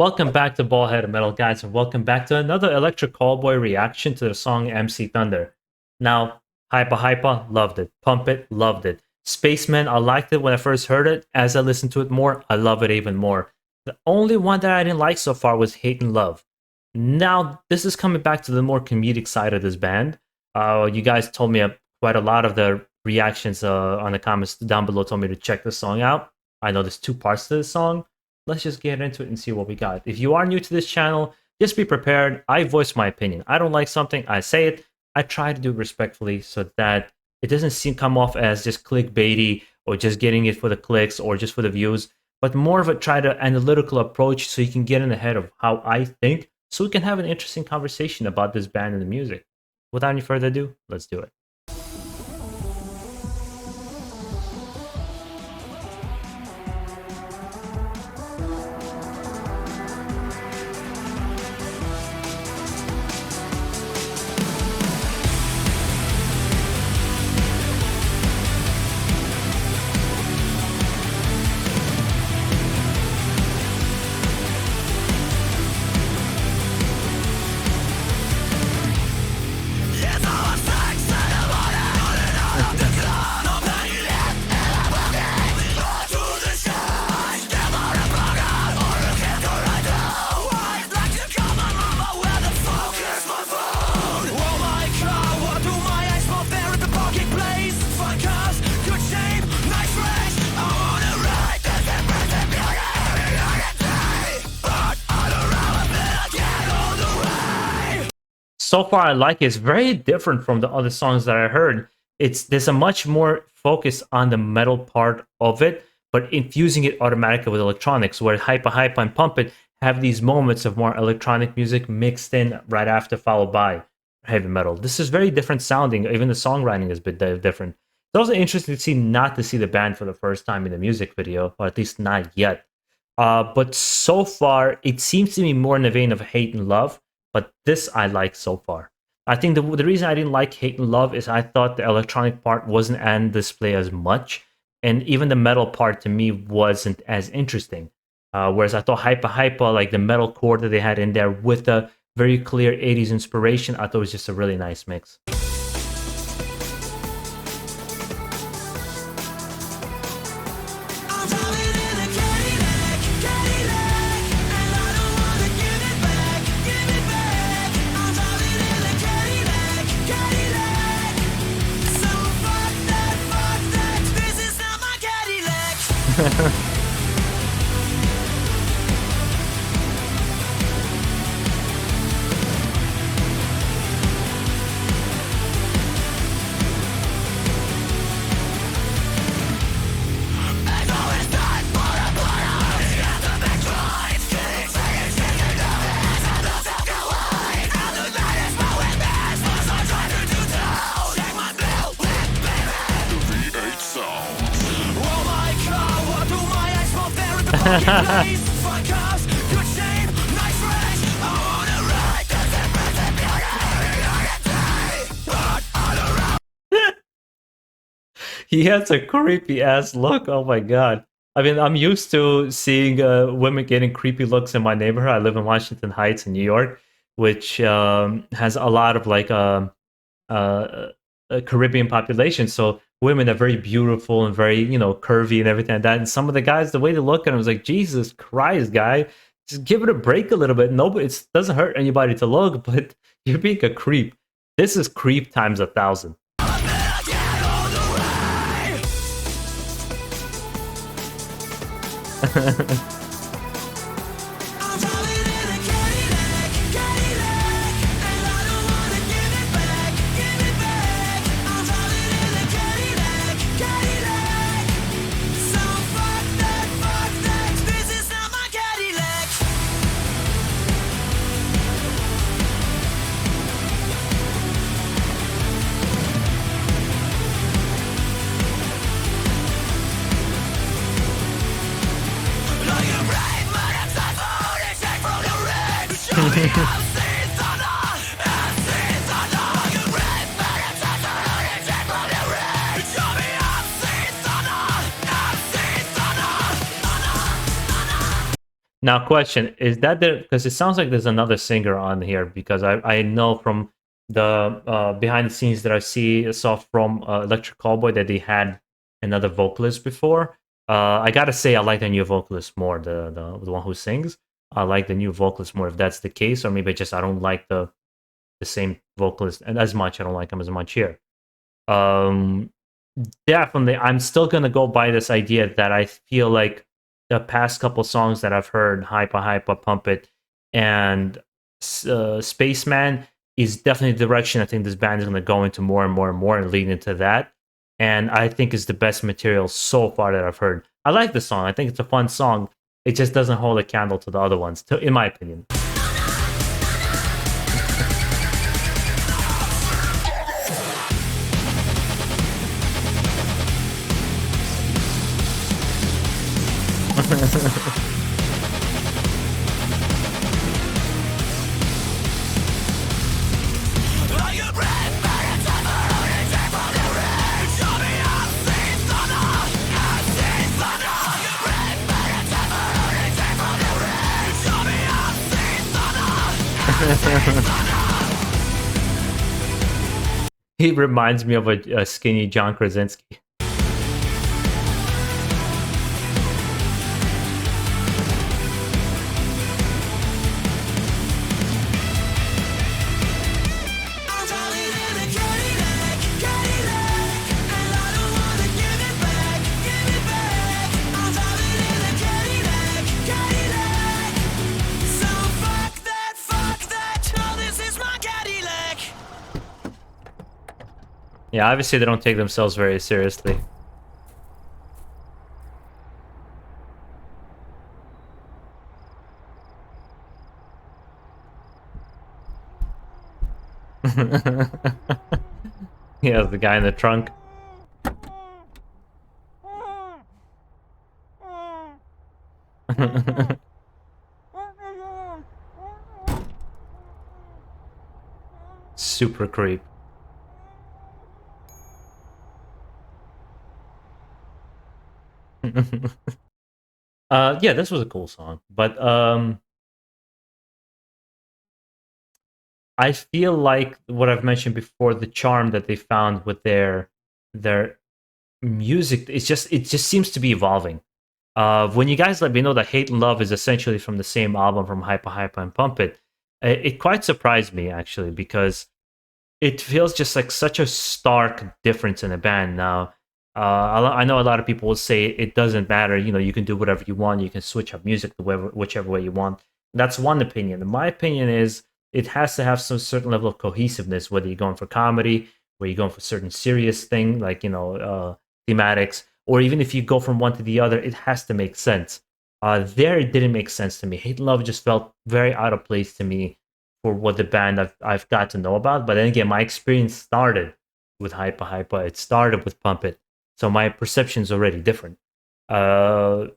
Welcome back to BaldHeaded Metal, guys, and welcome back to another Electric Callboy reaction to the song MC Thunder. Now, Hypa Hypa, loved it. Pump It, loved it. Spaceman, I liked it when I first heard it. As I listened to it more, I love it even more. The only one that I didn't like so far was Hate and Love. Now, this is coming back to the more comedic side of this band. You guys told me quite a lot of the reactions on the comments down below told me to check this song out. I know there's two parts to this song. Let's just get into it and see what we got. If you are new to this channel, just be prepared. I voice my opinion. I don't like something, I say it. I try to do it respectfully so that it doesn't come off as just clickbaity or just getting it for the clicks or just for the views, but more of a analytical approach so you can get in ahead of how I think, so we can have an interesting conversation about this band and the music. Without any further ado, let's do it. So far, I like it. It's very different from the other songs that I heard. There's a much more focus on the metal part of it, but infusing it automatically with electronics, where Hypa Hypa and Pump It have these moments of more electronic music mixed in right after, followed by heavy metal. This is very different sounding. Even the songwriting is a bit different. It's also interesting to see not to see the band for the first time in the music video, or at least not yet. But so far, it seems to be more in the vein of Hate and Love. But this I like so far. I think the reason I didn't like Hate and Love is I thought the electronic part wasn't on display as much. And even the metal part to me wasn't as interesting. Whereas I thought Hypa Hypa, like the metal core that they had in there with the very clear 80s inspiration, I thought it was just a really nice mix. He has a creepy ass look. Oh my god. I mean, I'm used to seeing women getting creepy looks in my neighborhood. I live in Washington Heights in New York, which has a lot of like a Caribbean population. So women are very beautiful and very, curvy and everything like that. And some of the guys, the way they look at them was like, Jesus Christ, guy, just give it a break a little bit. Nobody, it doesn't hurt anybody to look, but you're being a creep. This is creep times 1,000. Now, question is that there because it sounds like there's another singer on here because I know from the behind the scenes that saw from Electric Callboy that they had another vocalist before. I gotta say I like the new vocalist more, the one who sings. I like the new vocalist more if that's the case, or maybe just I don't like the same vocalist and as much. I don't like him as much here. Um, Definitely, I'm still gonna go by this idea that I feel like the past couple songs that I've heard, Hypa Hypa, Pump It, and Spaceman, is definitely the direction I think this band is gonna go into more and more and more and lead into that. And I think is the best material so far that I've heard. I like the song. I think it's a fun song. It just doesn't hold a candle to the other ones, in my opinion. He reminds me of a skinny John Krasinski. Yeah, obviously they don't take themselves very seriously. Yeah, the guy in the trunk. Super creep. Yeah, this was a cool song, but I feel like what I've mentioned before, the charm that they found with their music, it just seems to be evolving. When you guys let me know that Hate and Love is essentially from the same album from Hypa Hypa and Pump It, it quite surprised me actually because it feels just like such a stark difference in a band now. I know a lot of people will say it doesn't matter. You know, you can do whatever you want. You can switch up music to whichever way you want. That's one opinion. My opinion is it has to have some certain level of cohesiveness. Whether you're going for comedy, where you're going for certain serious thing like thematics, or even if you go from one to the other, it has to make sense. There, it didn't make sense to me. Hate and Love just felt very out of place to me for what the band I've got to know about. But then again, my experience started with Hypa Hypa. It started with Pump It. So my perception is already different. And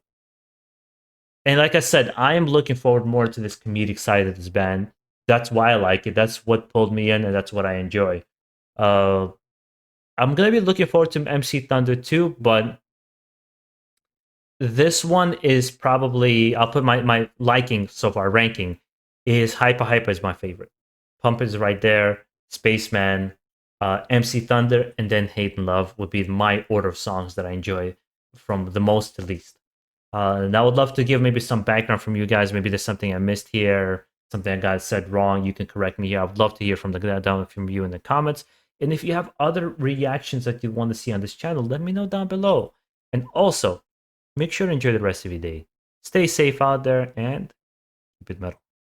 like I said, I am looking forward more to this comedic side of this band. That's why I like it. That's what pulled me in, and that's what I enjoy. I'm gonna be looking forward to MC Thunder too, but this one is probably I'll put my liking so far ranking is Hypa Hypa is my favorite. Pump is right there. Spaceman, MC Thunder, and then Hate and Love would be my order of songs that I enjoy from the most to least. And I would love to give maybe some background from you guys. Maybe there's something I missed here, something I got said wrong. You can correct me here. I would love to hear from you in the comments. And if you have other reactions that you want to see on this channel, let me know down below. And also, make sure to enjoy the rest of your day. Stay safe out there and keep it metal.